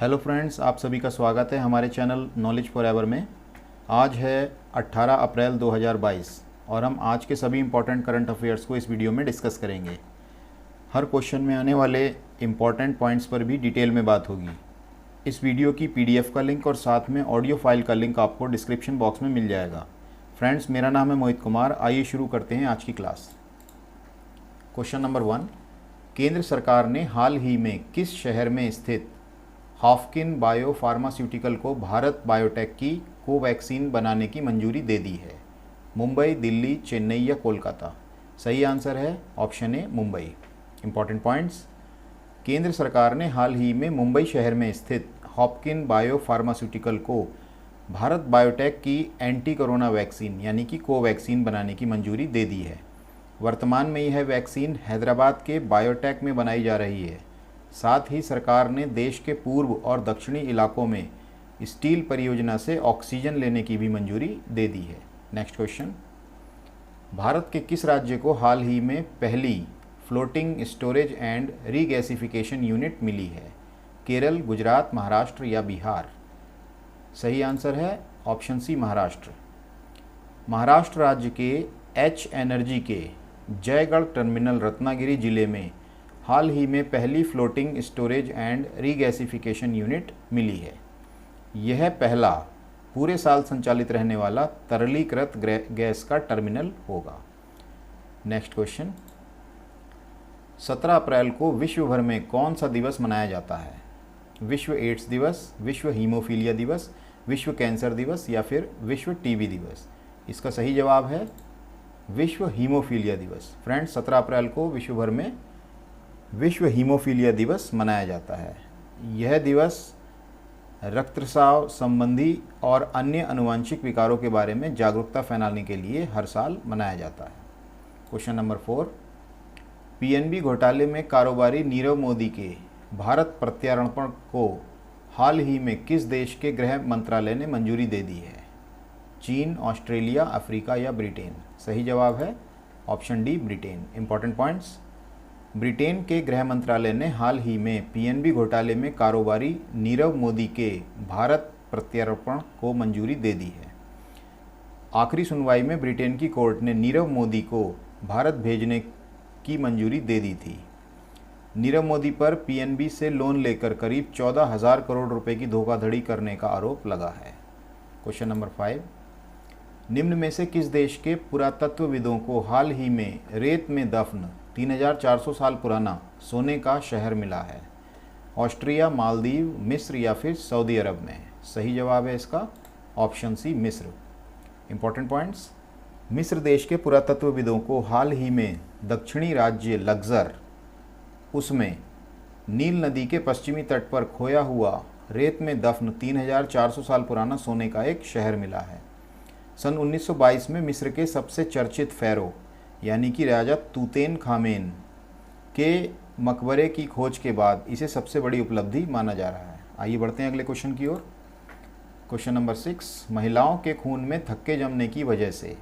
Hello friends, आप सभी का स्वागत है हमारे चैनल नॉलेज फॉरएवर में। आज है 18 अप्रैल 2022 और हम आज के सभी इम्पॉर्टेंट करंट अफेयर्स को इस वीडियो में डिस्कस करेंगे। हर क्वेश्चन में आने वाले इम्पॉर्टेंट पॉइंट्स पर भी डिटेल में बात होगी। इस वीडियो की पीडीएफ का लिंक और साथ में ऑडियो फाइल का लिंक आपको डिस्क्रिप्शन बॉक्स में मिल जाएगा। फ्रेंड्स, मेरा नाम है मोहित कुमार। आइए शुरू करते हैं आज की क्लास। क्वेश्चन नंबर 1, केंद्र सरकार ने हाल ही में किस शहर में स्थित हाफकिन बायो फार्मास्यूटिकल को भारत बायोटेक की कोवैक्सीन बनाने की मंजूरी दे दी है? मुंबई, दिल्ली, चेन्नई या कोलकाता? सही आंसर है ऑप्शन ए, मुंबई। इंपॉर्टेंट पॉइंट्स, केंद्र सरकार ने हाल ही में मुंबई शहर में स्थित हाफकिन बायो फार्मास्यूटिकल को भारत बायोटेक की एंटी कोरोना वैक्सीन यानी कि कोवैक्सीन बनाने की मंजूरी दे दी है। वर्तमान में यह वैक्सीन हैदराबाद के बायोटेक में बनाई जा रही है। साथ ही सरकार ने देश के पूर्व और दक्षिणी इलाकों में स्टील परियोजना से ऑक्सीजन लेने की भी मंजूरी दे दी है। नेक्स्ट क्वेश्चन, भारत के किस राज्य को हाल ही में पहली floating storage and regasification unit मिली है? केरल, गुजरात, महाराष्ट्र या बिहार? सही आंसर है ऑप्शन सी, महाराष्ट्र। महाराष्ट्र राज्य के एच एनर्जी के जयगढ़ टर्मिनल रत्नागिरी जिले में हाल ही में पहली floating storage and regasification unit मिली है। यह पहला पूरे साल संचालित रहने वाला तरलीकृत गैस का टर्मिनल होगा। नेक्स्ट क्वेश्चन, 17 अप्रैल को विश्व भर में कौन सा दिवस मनाया जाता है? विश्व एड्स दिवस, विश्व हीमोफीलिया दिवस, विश्व कैंसर दिवस या फिर विश्व टीबी दिवस? इसका सही जवाब है विश्व हीमोफीलिया दिवस। फ्रेंड्स, 17 अप्रैल को विश्व भर में विश्व हीमोफीलिया दिवस मनाया जाता है। यह दिवस रक्तस्राव संबंधी और अन्य आनुवंशिक विकारों के बारे में जागरूकता फैलाने के लिए हर साल मनाया जाता है। क्वेश्चन नंबर 4, पीएनबी घोटाले में कारोबारी नीरव मोदी के भारत प्रत्यार्पण को हाल ही में किस देश के गृह मंत्रालय ने मंजूरी दे दी है? चीन, ऑस्ट्रेलिया, अफ्रीका या ब्रिटेन? सही जवाब है option D, Britain. Important points, Britain के गृह मंत्रालय ने हाल ही में पीएनबी घोटाले में कारोबारी नीरव मोदी के भारत प्रत्यार्पण को मंजूरी दे दी है। आखिरी सुनवाई में ब्रिटेन की कोर्ट ने नीरव मोदी को भारत भेजने की मंजूरी दे दी थी। नीरव मोदी पर पीएनबी से लोन लेकर करीब 14,000 करोड़ रुपए की धोखाधड़ी करने का आरोप लगा है। क्वेश्चन नंबर 5, निम्न में से किस देश के पुरातत्वविदों को हाल ही में रेत में दफन 3,400 साल पुराना सोने का शहर मिला है? ऑस्ट्रिया, मालदीव, मिस्र या फिर सऊदी अरब में? सही जवाब है इसका ऑप्शन सी, मिस्र। इंपॉर्टेंट पॉइंट्स, मिस्र देश के पुरातत्वविदों को हाल ही में दक्षिणी राज्य लग्जर उसमें नील नदी के पश्चिमी तट पर खोया हुआ रेत में दफन 3,400 साल पुराना सोने का एक शहर मिला है। सन 1922 में मिस्र के सबसे चर्चित फ़ैरो यानी कि राजा तूतेन खामेन के मकबरे की खोज के बाद इसे सबसे बड़ी उपलब्धि माना जा रहा है। आइए बढ़ते हैं अगले क्वेश्चन की ओर। क्वेश्चन नंबर 6, महिलाओं के खून में थक्के जमने की वजह से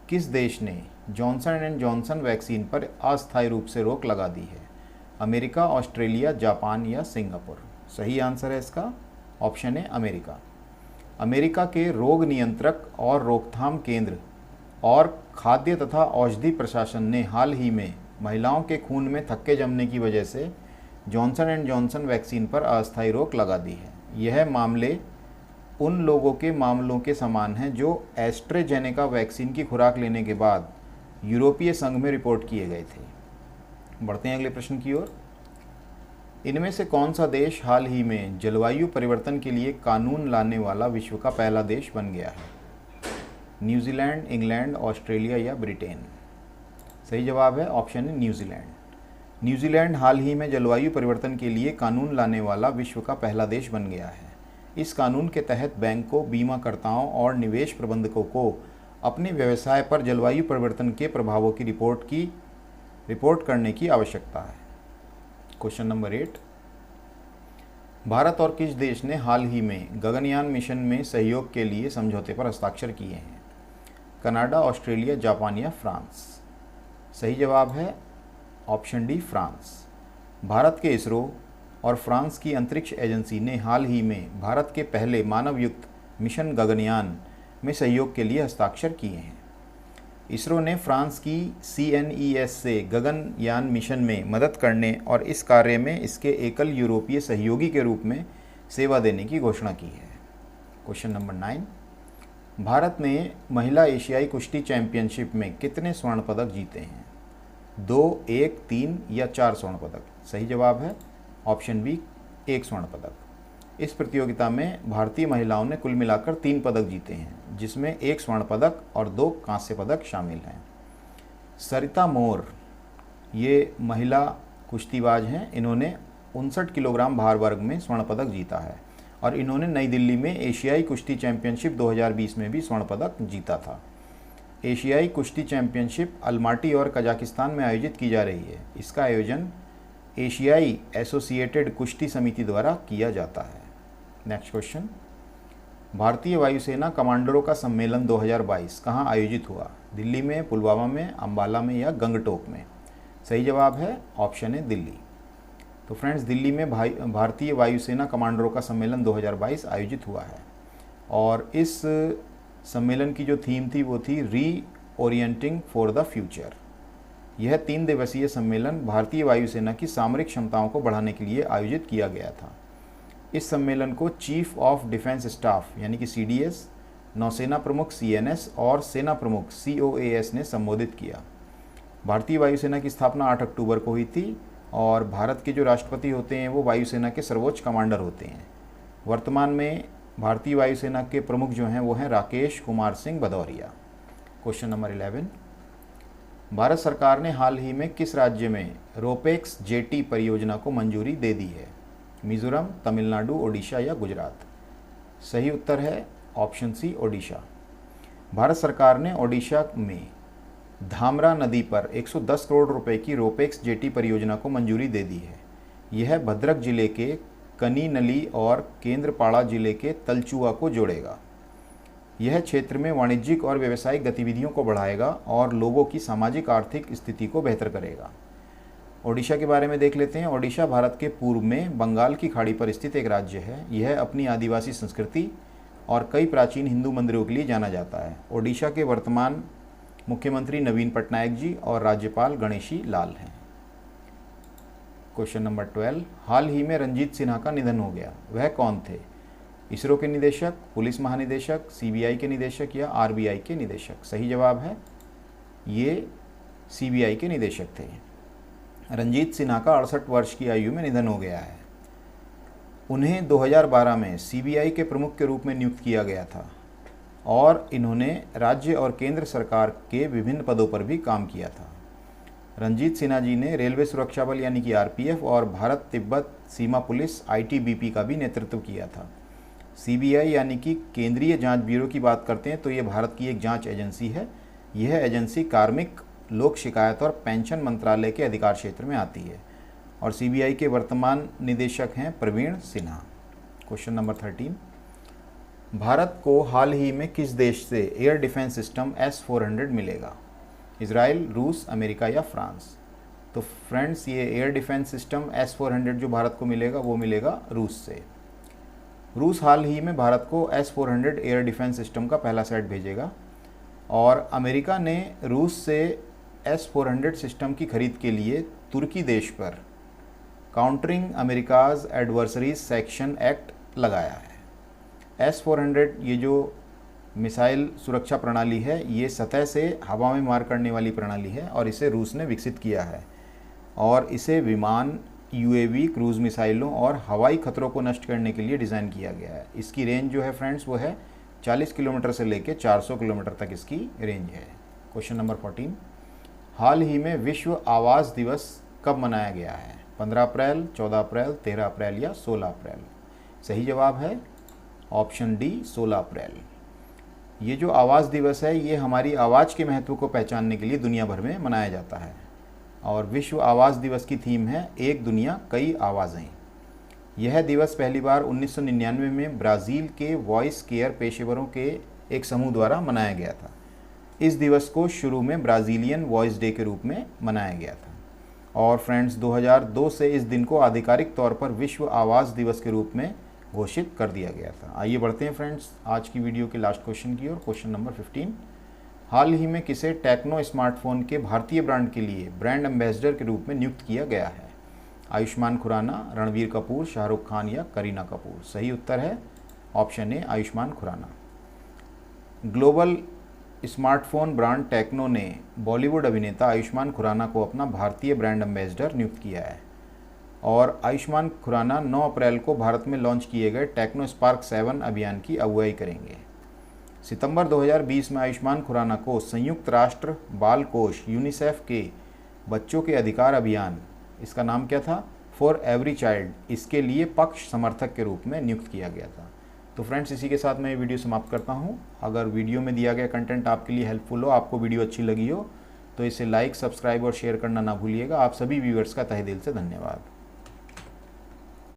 किस देश ने जॉनसन एंड जॉनसन वैक्सीन पर अस्थायी रूप से रोक लगा दी है? अमेरिका, ऑस्ट्रेलिया, जापान या सिंगापुर? सही आंसर है इसका ऑप्शन है, अमेरिका। अमेरिका के रोग नियंत्रक और रोकथाम केंद्र और खाद्य तथा औषधि प्रशासन ने हाल ही में महिलाओं के खून में थक्के जमने की वजह से जॉनसन एंड जॉनसन वैक्सीन पर अस्थायी रोक लगा दी है। यह मामले उन लोगों के मामलों के समान हैं जो एस्ट्रेजेनेका वैक्सीन की खुराक लेने के बाद यूरोपीय संघ में रिपोर्ट किए गए थे। बढ़ते हैं अगले प्रश्न की ओर। इनमें से कौन सा देश हाल ही में जलवायु परिवर्तन के लिए कानून लाने वाला विश्व का पहला देश बन गया है? न्यूजीलैंड, इंग्लैंड, ऑस्ट्रेलिया या ब्रिटेन? सही जवाब है ऑप्शन है, न्यूजीलैंड। न्यूजीलैंड हाल ही में जलवायु परिवर्तन के लिए कानून लाने वाला विश्व का पहला देश बन गया है। इस कानून के तहत बैंकों, बीमाकर्ताओं और निवेश प्रबंधकों को अपने व्यवसाय पर जलवायु परिवर्तन के प्रभावों की रिपोर्ट करने की आवश्यकता है। क्वेश्चन नंबर 8, भारत और किस देश ने हाल ही में गगनयान मिशन में सहयोग के लिए समझौते पर हस्ताक्षर किए हैं? कनाडा, ऑस्ट्रेलिया, जापान या फ्रांस? सही जवाब है ऑप्शन डी, फ्रांस। भारत के इसरो और फ्रांस की अंतरिक्ष एजेंसी ने हाल ही में भारत के पहले मानवयुक्त मिशन गगनयान में सहयोग के लिए हस्ताक्षर किए हैं। इसरो ने फ्रांस की CNES से गगनयान मिशन में मदद करने और इस कार्य में इसके एकल यूरोपीय सहयोगी के रूप में सेवा देने की घोषणा की है। क्वेश्चन नंबर 9, भारत ने महिला एशियाई कुश्ती चैंपियनशिप में कितने स्वर्ण पदक जीते हैं? 2, 1, 3 या 4 स्वर्ण पदक? सही जवाब है ऑप्शन बी, 1 स्वर्ण पदक। इस प्रतियोगिता में भारतीय महिलाओं ने कुल मिलाकर 3 पदक जीते हैं, जिसमें 1 स्वर्ण पदक और 2 कांस्य पदक शामिल हैं। सरिता मोर ये महिला कुश्तीबाज हैं। इन्होंने 59 किलोग्राम भार वर्ग में स्वर्ण पदक जीता है और इन्होंने नई दिल्ली में एशियाई कुश्ती चैंपियनशिप 2020 में भी स्वर्ण पदक जीता था। एशियाई कुश्ती चैंपियनशिप अलमाटी और कजाकिस्तान में आयोजित की जा रही है। इसका आयोजन एशियाई एसोसिएटेड कुश्ती समिति द्वारा किया जाता है। नेक्स्ट क्वेश्चन, भारतीय वायुसेना कमांडरों का सम्मेलन 2022 कहाँ आयोजित हुआ? दिल्ली में, पुलवामा में, अंबाला में या गंगटोक में? सही जवाब है ऑप्शन है दिल्ली। तो फ्रेंड्स, दिल्ली में भारतीय वायुसेना कमांडरों का सम्मेलन 2022 आयोजित हुआ है और इस सम्मेलन की जो थीम थी वो थी रीओरिएंटिंग फॉर द फ्यूचर। यह 3 दिवसीय सम्मेलन भारतीय वायुसेना की सामरिक क्षमताओं को बढ़ाने के लिए आयोजित किया गया था। इस सम्मेलन को चीफ ऑफ डिफेंस स्टाफ यानी कि CDS, नौसेना प्रमुख CNS और सेना प्रमुख COAS ने संबोधित किया। भारतीय वायुसेना की स्थापना 8 अक्टूबर को हुई थी और भारत के जो राष्ट्रपति होते हैं वो वायुसेना के सर्वोच्च कमांडर होते हैं। वर्तमान में भारतीय वायुसेना के प्रमुख जो हैं वो हैं राकेश कुमार सिंह भदौरिया। क्वेश्चन नंबर 11, भारत सरकार ने हाल ही में किस राज्य में रोपेक्स जेटी परियोजना को मंजूरी दे दी है? मिजोरम, तमिलनाडु, ओडिशा या गुजरात? सही उत्तर है ऑप्शन सी, ओडिशा। भारत सरकार ने ओडिशा में धामरा नदी पर 110 करोड़ रुपए की रोपेक्स जेटी परियोजना को मंजूरी दे दी है। यह भद्रक जिले के कनीनली और केंद्रपाड़ा जिले के तलचुआ को जोड़ेगा। यह क्षेत्र में वाणिज्यिक और व्यावसायिक गतिविधियों को बढ़ाएगा और लोगों की सामाजिक आर्थिक स्थिति को बेहतर करेगा। ओडिशा के बारे में देख लेते हैं। ओडिशा भारत के पूर्व में बंगाल की खाड़ी पर स्थित एक राज्य है। यह अपनी आदिवासी संस्कृति और कई प्राचीन हिंदू मंदिरों के लिए जाना जाता है। ओडिशा के वर्तमान मुख्यमंत्री नवीन पटनायक जी और राज्यपाल गणेशी लाल हैं। क्वेश्चन नंबर 12, हाल ही में रंजीत सिन्हा का निधन हो गया। वह कौन थे? इसरो के निदेशक, पुलिस महानिदेशक, CBI के निदेशक या RBI के निदेशक? सही जवाब है ये CBI के निदेशक थे। रंजीत सिन्हा का 68 वर्ष की आयु में निधन हो गया है। उन्हें 2012 में CBI के प्रमुख के रूप में नियुक्त किया गया था और इन्होंने राज्य और केंद्र सरकार के विभिन्न पदों पर भी काम किया था। रंजीत सिन्हा जी ने रेलवे सुरक्षा बल यानी कि RPF और भारत तिब्बत सीमा पुलिस ITBP का भी नेतृत्व किया था। CBI यानी कि केंद्रीय जांच ब्यूरो की बात करते हैं तो ये भारत की एक जांच एजेंसी है। यह एजेंसी कार्मिक, लोक शिकायत और पेंशन मंत्रालय के अधिकार क्षेत्र में आती है और CBI के वर्तमान निदेशक हैं प्रवीण सिन्हा। क्वेश्चन नंबर 13, भारत को हाल ही में किस देश से एयर डिफेंस सिस्टम S-400 मिलेगा? इजराइल, रूस, अमेरिका या फ्रांस? तो फ्रेंड्स, ये एयर डिफेंस सिस्टम S-400 जो भारत को मिलेगा वो मिलेगा रूस से। रूस हाल ही में भारत को S-400 एयर डिफेंस सिस्टम का पहला सेट भेजेगा और अमेरिका ने रूस से S-400 सिस्टम की खरीद के लिए तुर्की देश पर countering America's adversaries section act लगाया है। S-400 ये जो मिसाइल सुरक्षा प्रणाली है ये सतह से हवा में मार करने वाली प्रणाली है और इसे रूस ने विकसित किया है और इसे विमान, UAV, क्रूज़ मिसाइलों और हवाई खतरों को नष्ट करने के लिए डिज़ाइन किया गया है। इसकी रेंज जो है फ्रेंड्स वो है 40 किलोमीटर से लेकर 400 किलोमीटर तक इसकी रेंज है। क्वेश्चन नंबर 14, हाल ही में विश्व आवास दिवस कब मनाया गया है? 15 अप्रैल, 14 अप्रैल, 13 अप्रैल या 16 अप्रैल? सही जवाब है ऑप्शन डी, 16 अप्रैल। ये जो आवाज़ दिवस है ये हमारी आवाज़ के महत्व को पहचानने के लिए दुनिया भर में मनाया जाता है और विश्व आवाज़ दिवस की थीम है एक दुनिया कई आवाज़ें। यह दिवस पहली बार 1999 में ब्राज़ील के वॉइस केयर पेशेवरों के एक समूह द्वारा मनाया गया था। इस दिवस को शुरू में ब्राज़ीलियन वॉइस डे के रूप में मनाया गया था और फ्रेंड्स 2002 से इस दिन को आधिकारिक तौर पर विश्व आवास दिवस के रूप में घोषित कर दिया गया था। आइए बढ़ते हैं फ्रेंड्स आज की वीडियो के लास्ट क्वेश्चन की ओर। क्वेश्चन नंबर 15, हाल ही में किसे टेक्नो स्मार्टफोन के भारतीय ब्रांड के लिए ब्रांड एम्बेसडर के रूप में नियुक्त किया गया है? आयुष्मान खुराना, रणबीर कपूर, शाहरुख खान या करीना कपूर? सही उत्तर है option A Ayushmann Khurrana. Global smartphone brand Tecno ने बॉलीवुड अभिनेता आयुष्मान खुराना को अपना भारतीय ब्रांड एम्बेसडर नियुक्त किया है और आयुष्मान खुराना 9 अप्रैल को भारत में लॉन्च किए गए टेक्नो स्पार्क 7 अभियान की अगुवाई करेंगे। सितंबर 2020 में आयुष्मान खुराना को संयुक्त राष्ट्र बाल कोष यूनिसेफ के बच्चों के अधिकार अभियान, इसका नाम क्या था, फॉर एवरी चाइल्ड, इसके लिए पक्ष समर्थक के रूप में नियुक्त किया गया था। तो फ्रेंड्स इसी के साथ मैं ये वीडियो समाप्त करता हूँ। अगर वीडियो में दिया गया कंटेंट आपके लिए हेल्पफुल हो, आपको वीडियो अच्छी लगी हो, तो इसे लाइक, सब्सक्राइब और शेयर करना ना भूलिएगा। आप सभी व्यूअर्स का तहे दिल से धन्यवाद।